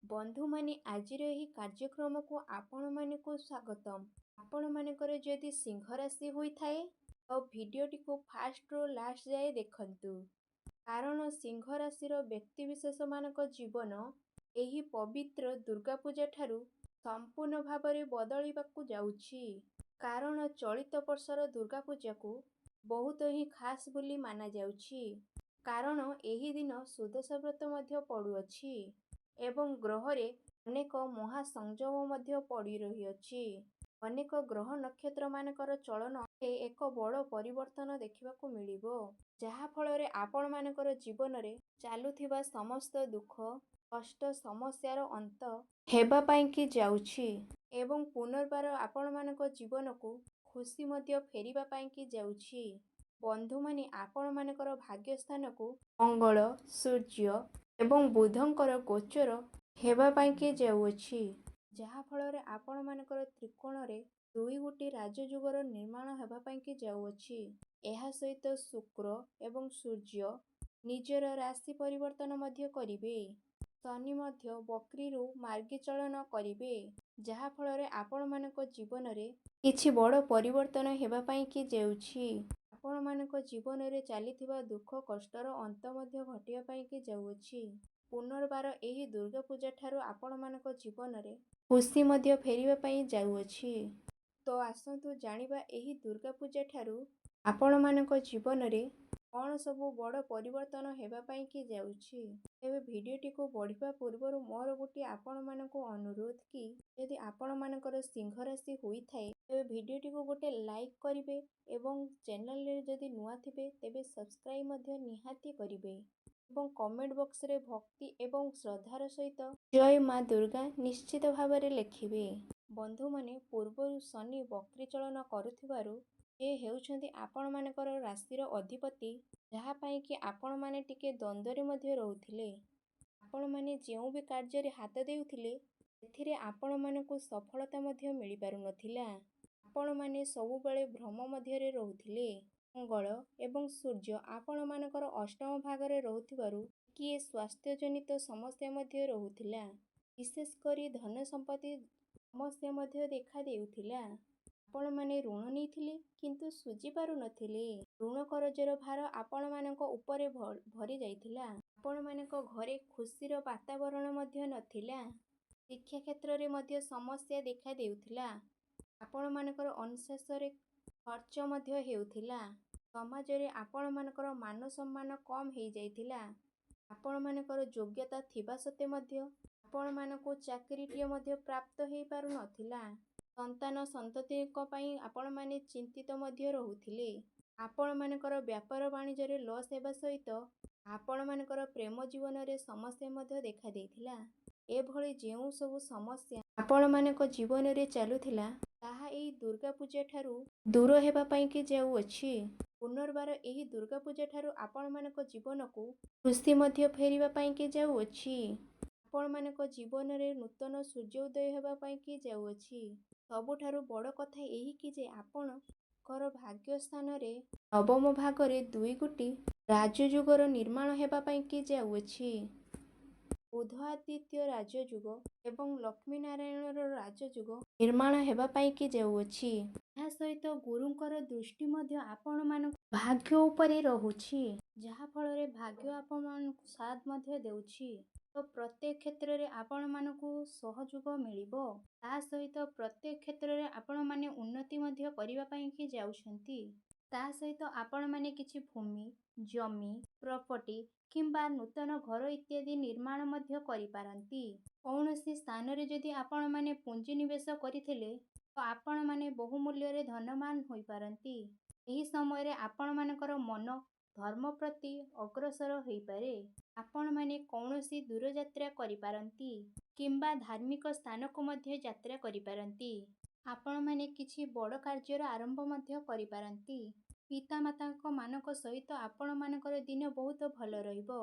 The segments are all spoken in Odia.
ବନ୍ଧୁମାନେ ଆଜିର ଏହି କାର୍ଯ୍ୟକ୍ରମକୁ ଆପଣମାନଙ୍କୁ ସ୍ୱାଗତମ୍। ଆପଣମାନଙ୍କର ଯଦି ସିଂହ ରାଶି ହୋଇଥାଏ ତ ଭିଡ଼ିଓଟିକୁ ଫାଷ୍ଟରୁ ଲାଷ୍ଟ ଯାଏ ଦେଖନ୍ତୁ, କାରଣ ସିଂହ ରାଶିର ବ୍ୟକ୍ତିବିଶେଷମାନଙ୍କ ଜୀବନ ଏହି ପବିତ୍ର ଦୁର୍ଗାପୂଜା ଠାରୁ ସମ୍ପୂର୍ଣ୍ଣ ଭାବରେ ବଦଳିବାକୁ ଯାଉଛି। କାରଣ ଚଳିତ ବର୍ଷର ଦୁର୍ଗାପୂଜାକୁ ବହୁତ ହିଁ ଖାସ୍ ବୋଲି ମାନାଯାଉଛି। କାରଣ ଏହି ଦିନ ସୁଦଶା ବ୍ରତ ମଧ୍ୟ ପଡ଼ୁଅଛି ଏବଂ ଗ୍ରହରେ ଅନେକ ମହାସଂଯୋଗ ମଧ୍ୟ ପଡ଼ି ରହିଅଛି। ଅନେକ ଗ୍ରହ ନକ୍ଷତ୍ରମାନଙ୍କର ଚଳନରେ ଏକ ବଡ଼ ପରିବର୍ତ୍ତନ ଦେଖିବାକୁ ମିଳିବ, ଯାହାଫଳରେ ଆପଣମାନଙ୍କର ଜୀବନରେ ଚାଲୁଥିବା ସମସ୍ତ ଦୁଃଖ କଷ୍ଟ ସମସ୍ୟାର ଅନ୍ତ ହେବା ପାଇଁକି ଯାଉଛି ଏବଂ ପୁନର୍ବାର ଆପଣମାନଙ୍କ ଜୀବନକୁ ଖୁସି ମଧ୍ୟ ଫେରିବା ପାଇଁକି ଯାଉଛି। ବନ୍ଧୁମାନେ ଆପଣମାନଙ୍କର ଭାଗ୍ୟସ୍ଥାନକୁ ମଙ୍ଗଳ, ସୂର୍ଯ୍ୟ ଏବଂ ବୁଧଙ୍କର ଗୋଚର ହେବା ପାଇଁକି ଯାଉଅଛି, ଯାହାଫଳରେ ଆପଣମାନଙ୍କର ତ୍ରିକୋଣରେ ଦୁଇଗୋଟି ରାଜଯୋଗର ନିର୍ମାଣ ହେବା ପାଇଁକି ଯାଉଅଛି। ଏହା ସହିତ ଶୁକ୍ର ଏବଂ ସୂର୍ଯ୍ୟ ନିଜର ରାଶି ପରିବର୍ତ୍ତନ ମଧ୍ୟ କରିବେ। ଶନି ମଧ୍ୟ ବକ୍ରୀରୁ ମାର୍ଗୀଚଳନ କରିବେ, ଯାହାଫଳରେ ଆପଣମାନଙ୍କ ଜୀବନରେ କିଛି ବଡ଼ ପରିବର୍ତ୍ତନ ହେବା ପାଇଁକି ଯାଉଛି। ଆପଣମାନଙ୍କ ଜୀବନରେ ଚାଲିଥିବା ଦୁଃଖ କଷ୍ଟର ଅନ୍ତ ମଧ୍ୟ ଘଟିବା ପାଇଁକି ଯାଉଅଛି। ପୁନର୍ବାର ଏହି ଦୁର୍ଗାପୂଜା ଠାରୁ ଆପଣମାନଙ୍କ ଜୀବନରେ ଖୁସି ମଧ୍ୟ ଫେରିବା ପାଇଁ ଯାଉଅଛି। ତ ଆସନ୍ତୁ ଜାଣିବା ଏହି ଦୁର୍ଗାପୂଜା ଠାରୁ ଆପଣମାନଙ୍କ ଜୀବନରେ କ'ଣ ସବୁ ବଡ଼ ପରିବର୍ତ୍ତନ ହେବା ପାଇଁକି ଯାଉଛି। ତେବେ ଭିଡ଼ିଓଟିକୁ ବଢ଼ିବା ପୂର୍ବରୁ ମୋର ଗୋଟିଏ ଆପଣମାନଙ୍କୁ ଅନୁରୋଧ କି ଯଦି ଆପଣମାନଙ୍କର ସିଂହ ରାଶି ହୋଇଥାଏ ତେବେ ଭିଡ଼ିଓଟିକୁ ଗୋଟେ ଲାଇକ୍ କରିବେ ଏବଂ ଚ୍ୟାନେଲରେ ଯଦି ନୂଆ ଥିବେ ତେବେ ସବସ୍କ୍ରାଇବ୍ ମଧ୍ୟ ନିହାତି କରିବେ ଏବଂ କମେଣ୍ଟ ବକ୍ସରେ ଭକ୍ତି ଏବଂ ଶ୍ରଦ୍ଧାର ସହିତ ଜୟ ମା ଦୁର୍ଗା ନିଶ୍ଚିତ ଭାବରେ ଲେଖିବେ। ବନ୍ଧୁମାନେ, ପୂର୍ବରୁ ଶନି ବକ୍ରୀଚଳନ କରୁଥିବାରୁ ସେ ହେଉଛନ୍ତି ଆପଣମାନଙ୍କର ରାଶିର ଅଧିପତି, ଯାହା ପାଇଁକି ଆପଣମାନେ ଟିକେ ଦ୍ୱନ୍ଦ୍ୱରେ ମଧ୍ୟ ରହୁଥିଲେ। ଆପଣମାନେ ଯେଉଁ ବି କାର୍ଯ୍ୟରେ ହାତ ଦେଉଥିଲେ ସେଥିରେ ଆପଣମାନଙ୍କୁ ସଫଳତା ମଧ୍ୟ ମିଳିପାରୁନଥିଲା। ଆପଣମାନେ ସବୁବେଳେ ଭ୍ରମ ମଧ୍ୟରେ ରହୁଥିଲେ। ମଙ୍ଗଳ ଏବଂ ସୂର୍ଯ୍ୟ ଆପଣମାନଙ୍କର ଅଷ୍ଟମ ଭାଗରେ ରହୁଥିବାରୁ ଟିକିଏ ସ୍ୱାସ୍ଥ୍ୟଜନିତ ସମସ୍ୟା ମଧ୍ୟ ରହୁଥିଲା। ବିଶେଷ କରି ଧନ ସମ୍ପତ୍ତି ସମସ୍ୟା ମଧ୍ୟ ଦେଖା ଦେଉଥିଲା। ଆପଣମାନେ ଋଣ ନେଇଥିଲେ କିନ୍ତୁ ଶୁଝି ପାରୁନଥିଲେ। ଋଣ କରଜର ଭାର ଆପଣମାନଙ୍କ ଉପରେ ଭରି ଯାଇଥିଲା। ଆପଣମାନଙ୍କ ଘରେ ଖୁସିର ବାତାବରଣ ମଧ୍ୟ ନଥିଲା। ଶିକ୍ଷା କ୍ଷେତ୍ରରେ ମଧ୍ୟ ସମସ୍ୟା ଦେଖା ଦେଉଥିଲା। ଆପଣମାନଙ୍କର ଅନୁଶାସନରେ ଖର୍ଚ୍ଚ ମଧ୍ୟ ହେଉଥିଲା। ସମାଜରେ ଆପଣମାନଙ୍କର ମାନ ସମ୍ମାନ କମ୍ ହେଇଯାଇଥିଲା। ଆପଣମାନଙ୍କର ଯୋଗ୍ୟତା ଥିବା ସତ୍ତ୍ୱେ ମଧ୍ୟ ଆପଣମାନଙ୍କୁ ଚାକିରିଟିଏ ମଧ୍ୟ ପ୍ରାପ୍ତ ହେଇପାରୁନଥିଲା। ସନ୍ତାନ ସନ୍ତତିଙ୍କ ପାଇଁ ଆପଣମାନେ ଚିନ୍ତିତ ମଧ୍ୟ ରହୁଥିଲେ। ଆପଣମାନଙ୍କର ବ୍ୟାପାର ବାଣିଜ୍ୟରେ ଲସ୍ ହେବା ସହିତ ଆପଣମାନଙ୍କର ପ୍ରେମ ଜୀବନରେ ସମସ୍ୟା ମଧ୍ୟ ଦେଖା ଦେଇଥିଲା। ଏଭଳି ଯେଉଁ ସବୁ ସମସ୍ୟା ଆପଣମାନଙ୍କ ଜୀବନରେ ଚାଲୁଥିଲା ତାହା ଏହି ଦୁର୍ଗାପୂଜା ଠାରୁ ଦୂର ହେବା ପାଇଁକି ଯାଉଅଛି। ପୁନର୍ବାର ଏହି ଦୁର୍ଗାପୂଜା ଠାରୁ ଆପଣମାନଙ୍କ ଜୀବନକୁ ଖୁସି ମଧ୍ୟ ଫେରିବା ପାଇଁକି ଯାଉଅଛି। ଆପଣମାନଙ୍କ ଜୀବନରେ ନୂତନ ସୂର୍ଯ୍ୟ ଉଦୟ ହେବା ପାଇଁକି ଯାଉଅଛି। ସବୁଠାରୁ ବଡ଼ କଥା ଏହିକି ଯେ ଆପଣଙ୍କର ଭାଗ୍ୟ ସ୍ଥାନରେ ନବମ ଭାଗରେ ଦୁଇଗୋଟି ରାଜଯୋଗର ନିର୍ମାଣ ହେବା ପାଇଁକି ଯାଉଅଛି। ବୁଧ ଆଦିତ୍ୟ ରାଜଯୋଗ ଏବଂ ଲକ୍ଷ୍ମୀ ନାରାୟଣର ରାଜଯୋଗ ନିର୍ମାଣ ହେବା ପାଇଁକି ଯାଉଅଛି। ଏହା ସହିତ ଗୁରୁଙ୍କର ଦୃଷ୍ଟି ମଧ୍ୟ ଆପଣମାନଙ୍କ ଭାଗ୍ୟ ଉପରେ ରହୁଛି, ଯାହାଫଳରେ ଭାଗ୍ୟ ଆପଣମାନଙ୍କୁ ସାଥ ମଧ୍ୟ ଦେଉଛି। ତ ପ୍ରତ୍ୟେକ କ୍ଷେତ୍ରରେ ଆପଣମାନଙ୍କୁ ସହଯୋଗ ମିଳିବ। ତା ସହିତ ପ୍ରତ୍ୟେକ କ୍ଷେତ୍ରରେ ଆପଣମାନେ ଉନ୍ନତି ମଧ୍ୟ କରିବା ପାଇଁକି ଯାଉଛନ୍ତି। ତା ସହିତ ଆପଣମାନେ କିଛି ଭୂମି, ଜମି, ପ୍ରପର୍ଟି କିମ୍ବା ନୂତନ ଘର ଇତ୍ୟାଦି ନିର୍ମାଣ ମଧ୍ୟ କରିପାରନ୍ତି। କୌଣସି ସ୍ଥାନରେ ଯଦି ଆପଣମାନେ ପୁଞ୍ଜି ନିବେଶ କରିଥିଲେ ତ ଆପଣମାନେ ବହୁମୂଲ୍ୟରେ ଧନବାନ ହୋଇପାରନ୍ତି। ଏହି ସମୟରେ ଆପଣମାନଙ୍କର ମନ ଧର୍ମ ପ୍ରତି ଅଗ୍ରସର ହୋଇପାରେ। ଆପଣମାନେ କୌଣସି ଦୂରଯାତ୍ରା କରିପାରନ୍ତି କିମ୍ବା ଧାର୍ମିକ ସ୍ଥାନକୁ ମଧ୍ୟ ଯାତ୍ରା କରିପାରନ୍ତି। ଆପଣମାନେ କିଛି ବଡ଼ କାର୍ଯ୍ୟର ଆରମ୍ଭ ମଧ୍ୟ କରିପାରନ୍ତି। ପିତାମାତାଙ୍କ ମାନଙ୍କ ସହିତ ଆପଣମାନଙ୍କର ଦିନ ବହୁତ ଭଲ ରହିବ।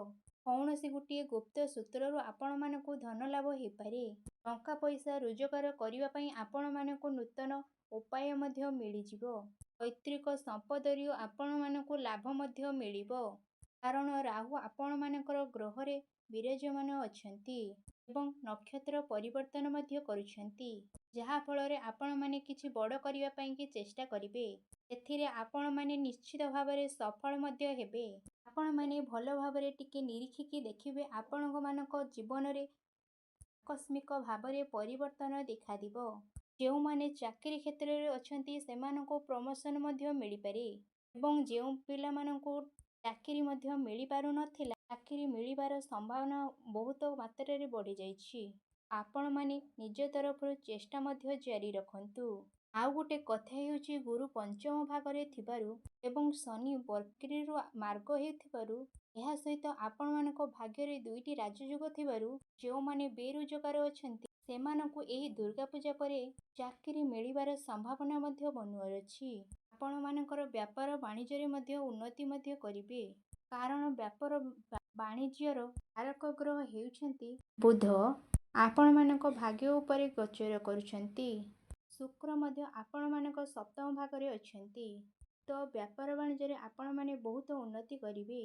କୌଣସି ଗୋଟିଏ ଗୁପ୍ତ ସୂତ୍ରରୁ ଆପଣମାନଙ୍କୁ ଧନ ଲାଭ ହେଇପାରେ। ଟଙ୍କା ପଇସା ରୋଜଗାର କରିବା ପାଇଁ ଆପଣମାନଙ୍କୁ ନୂତନ ଉପାୟ ମଧ୍ୟ ମିଳିଯିବ। ପୈତୃକ ସମ୍ପଦରୁ ଆପଣମାନଙ୍କୁ ଲାଭ ମଧ୍ୟ ମିଳିବ, କାରଣ ରାହୁ ଆପଣମାନଙ୍କର ଗ୍ରହରେ ବିରାଜମାନ ଅଛନ୍ତି। ଏବଂ ନକ୍ଷତ୍ର ପରିବର୍ତ୍ତନ ମଧ୍ୟ କରୁଛନ୍ତି, ଯାହା ଫଳରେ ଆପଣମାନେ କିଛି ବଡ଼ କରିବା ପାଇଁକି ଚେଷ୍ଟା କରିବେ। ଏଥିରେ ଆପଣମାନେ ନିଶ୍ଚିତ ଭାବରେ ସଫଳ ମଧ୍ୟ ହେବେ। ଆପଣମାନେ ଭଲ ଭାବରେ ଟିକେ ନିରୀକ୍ଷିକି ଦେଖିବେ ଆପଣମାନଙ୍କ ଜୀବନରେ ଆକସ୍ମିକ ଭାବରେ ପରିବର୍ତ୍ତନ ଦେଖାଦିବ। ଯେଉଁମାନେ ଚାକିରି କ୍ଷେତ୍ରରେ ଅଛନ୍ତି ସେମାନଙ୍କୁ ପ୍ରମୋସନ୍ ମଧ୍ୟ ମିଳିପାରେ ଏବଂ ଯେଉଁ ପିଲାମାନଙ୍କୁ ଚାକିରି ମଧ୍ୟ ମିଳିପାରୁନଥିଲା, ଚାକିରି ମିଳିବାର ସମ୍ଭାବନା ବହୁତ ମାତ୍ରାରେ ବଢ଼ିଯାଇଛି। ଆପଣମାନେ ନିଜ ତରଫରୁ ଚେଷ୍ଟା ମଧ୍ୟ ଜାରି ରଖନ୍ତୁ। ଆଉ ଗୋଟେ କଥା ହେଉଛି, ଗୁରୁ ପଞ୍ଚମ ଭାଗରେ ଥିବାରୁ ଏବଂ ଶନି ବକ୍ରୀରୁ ମାର୍ଗ ହେଉଥିବାରୁ, ଏହା ସହିତ ଆପଣମାନଙ୍କ ଭାଗ୍ୟରେ 2ଟି ରାଜଯୋଗ ଥିବାରୁ ଯେଉଁମାନେ ବେରୋଜଗାର ଅଛନ୍ତି ସେମାନଙ୍କୁ ଏହି ଦୁର୍ଗା ପୂଜା ପରେ ଚାକିରି ମିଳିବାର ସମ୍ଭାବନା ମଧ୍ୟ ବନୁଅଛି। ଆପଣମାନଙ୍କର ବ୍ୟାପାର ବାଣିଜ୍ୟରେ ମଧ୍ୟ ଉନ୍ନତି ମଧ୍ୟ କରିବେ। କାରଣ ବ୍ୟାପାର ବାଣିଜ୍ୟର କାରକ ଗ୍ରହ ହେଉଛନ୍ତି ବୁଧ। ଆପଣମାନଙ୍କ ଭାଗ୍ୟ ଉପରେ ଗୋଚର କରୁଛନ୍ତି। ଶୁକ୍ର ମଧ୍ୟ ଆପଣମାନଙ୍କ ସପ୍ତମ ଭାଗରେ ଅଛନ୍ତି। ତ ବ୍ୟାପାର ବାଣିଜ୍ୟରେ ଆପଣମାନେ ବହୁତ ଉନ୍ନତି କରିବେ।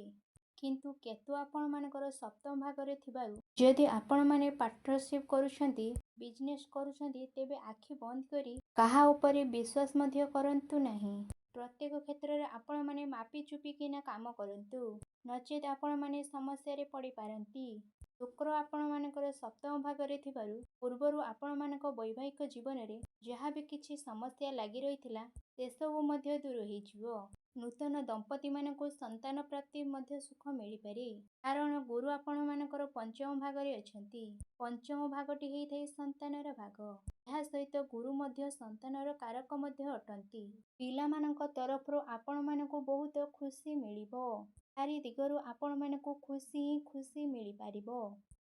କିନ୍ତୁ କେତୁ ଆପଣମାନଙ୍କର ସପ୍ତମ ଭାଗରେ ଥିବାରୁ ଯଦି ଆପଣମାନେ ପାର୍ଟନରସିପ୍ କରୁଛନ୍ତି, ବିଜନେସ୍ କରୁଛନ୍ତି, ତେବେ ଆଖି ବନ୍ଦ କରି କାହା ଉପରେ ବିଶ୍ୱାସ ମଧ୍ୟ କରନ୍ତୁ ନାହିଁ। ପ୍ରତ୍ୟେକ କ୍ଷେତ୍ରରେ ଆପଣମାନେ ମାପି ଚୁପିକିନା କାମ କରନ୍ତୁ, ନଚେତ୍ ଆପଣମାନେ ସମସ୍ୟାରେ ପଡ଼ିପାରନ୍ତି। ଶୁକ୍ର ଆପଣମାନଙ୍କର ସପ୍ତମ ଭାଗରେ ଥିବାରୁ ପୂର୍ବରୁ ଆପଣମାନଙ୍କ ବୈବାହିକ ଜୀବନରେ ଯାହା ବି କିଛି ସମସ୍ୟା ଲାଗି ରହିଥିଲା ସେସବୁ ମଧ୍ୟ ଦୂର ହୋଇଯିବ। ନୂତନ ଦମ୍ପତିମାନଙ୍କୁ ସନ୍ତାନ ପ୍ରାପ୍ତି ମଧ୍ୟ ସୁଖ ମିଳିପାରେ। କାରଣ ଗୁରୁ ଆପଣମାନଙ୍କର ପଞ୍ଚମ ଭାଗରେ ଅଛନ୍ତି। ପଞ୍ଚମ ଭାଗଟି ହେଇଥାଏ ସନ୍ତାନର ଭାଗ। ଏହା ସହିତ ଗୁରୁ ମଧ୍ୟ ସନ୍ତାନର କାରକ ମଧ୍ୟ ଅଟନ୍ତି। ପିଲାମାନଙ୍କ ତରଫରୁ ଆପଣମାନଙ୍କୁ ବହୁତ ଖୁସି ମିଳିବ। ଚାରି ଦିଗରୁ ଆପଣମାନଙ୍କୁ ଖୁସି ହିଁ ଖୁସି ମିଳିପାରିବ।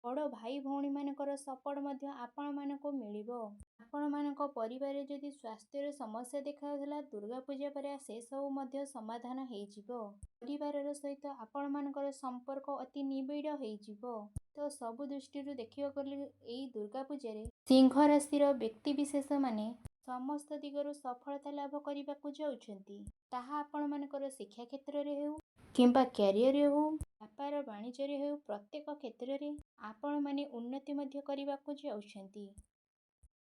ବଡ଼ ଭାଇ ଭଉଣୀମାନଙ୍କର ସପୋର୍ଟ ମଧ୍ୟ ଆପଣମାନଙ୍କୁ ମିଳିବ। ଆପଣମାନଙ୍କ ପରିବାରରେ ଯଦି ସ୍ୱାସ୍ଥ୍ୟର ସମସ୍ୟା ଦେଖାଯାଉଥିଲା, ଦୁର୍ଗା ପୂଜା ପରେ ସେସବୁ ମଧ୍ୟ ସମାଧାନ ହେଇଯିବ। ପରିବାରର ସହିତ ଆପଣମାନଙ୍କର ସମ୍ପର୍କ ଅତି ନିବିଡ଼ ହେଇଯିବ। ତ ସବୁ ଦୃଷ୍ଟିରୁ ଦେଖିବାକୁ ଗଲେ ଏଇ ଦୁର୍ଗା ପୂଜାରେ ସିଂହ ରାଶିର ବ୍ୟକ୍ତିବିଶେଷମାନେ ସମସ୍ତ ଦିଗରୁ ସଫଳତା ଲାଭ କରିବାକୁ ଯାଉଛନ୍ତି। ତାହା ଆପଣମାନଙ୍କର ଶିକ୍ଷା କ୍ଷେତ୍ରରେ ହେଉ କିମ୍ବା କ୍ୟାରିୟରରେ ହେଉ, ବ୍ୟାପାର ବାଣିଜ୍ୟରେ ହେଉ, ପ୍ରତ୍ୟେକ କ୍ଷେତ୍ରରେ ଆପଣମାନେ ଉନ୍ନତି ମଧ୍ୟ କରିବାକୁ ଯାଉଛନ୍ତି।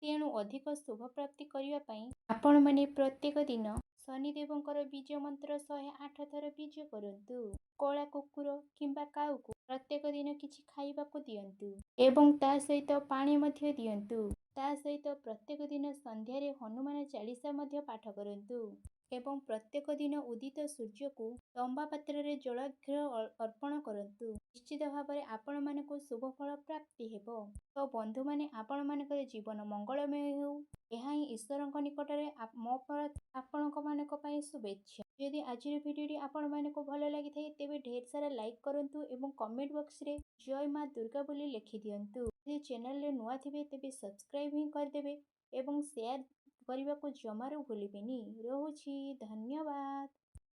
ତେଣୁ ଅଧିକ ଶୁଭ ପ୍ରାପ୍ତି କରିବା ପାଇଁ ଆପଣମାନେ ପ୍ରତ୍ୟେକ ଦିନ ଶନିଦେବଙ୍କର ବୀଜ ମନ୍ତ୍ର 108 ଥର ବୀଜ କରନ୍ତୁ। କଳା କୁକୁର କିମ୍ବା କାଉକୁ ପ୍ରତ୍ୟେକ ଦିନ କିଛି ଖାଇବାକୁ ଦିଅନ୍ତୁ ଏବଂ ତା ସହିତ ପାଣି ମଧ୍ୟ ଦିଅନ୍ତୁ। ତା ସହିତ ପ୍ରତ୍ୟେକ ଦିନ ସନ୍ଧ୍ୟାରେ ହନୁମାନ ଚାଳିଶା ମଧ୍ୟ ପାଠ କରନ୍ତୁ ଏବଂ ପ୍ରତ୍ୟେକ ଦିନ ଉଦିତ ସୂର୍ଯ୍ୟକୁ ତମ୍ବା ପାତ୍ରରେ ଜଳାର୍ଘ୍ୟ ଅର୍ପଣ କରନ୍ତୁ। ନିଶ୍ଚିତ ଭାବରେ ଆପଣମାନଙ୍କୁ ଶୁଭ ଫଳ ପ୍ରାପ୍ତି ହେବ। ତ ବନ୍ଧୁମାନେ, ଆପଣମାନଙ୍କର ଜୀବନ ମଙ୍ଗଳମୟ ହେଉ, ଏହା ହିଁ ଈଶ୍ୱରଙ୍କ ନିକଟରେ ମୋ ଆପଣମାନଙ୍କ ପାଇଁ ଶୁଭେଚ୍ଛା। ଯଦି ଆଜିର ଭିଡ଼ିଓଟି ଆପଣମାନଙ୍କୁ ଭଲ ଲାଗିଥାଏ ତେବେ ଢେର ସାରା ଲାଇକ୍ କରନ୍ତୁ ଏବଂ କମେଣ୍ଟ ବକ୍ସରେ ଜୟ ମା ଦୁର୍ଗା ବୋଲି ଲେଖିଦିଅନ୍ତୁ। ଯଦି ଚ୍ୟାନେଲରେ ନୂଆ ଥିବେ ତେବେ ସବସ୍କ୍ରାଇବ୍ ହିଁ କରିଦେବେ ଏବଂ ସେୟାର କରିବାକୁ ଜମାରୁ ଭୁଲିବେନି। ରହୁଛି, ଧନ୍ୟବାଦ।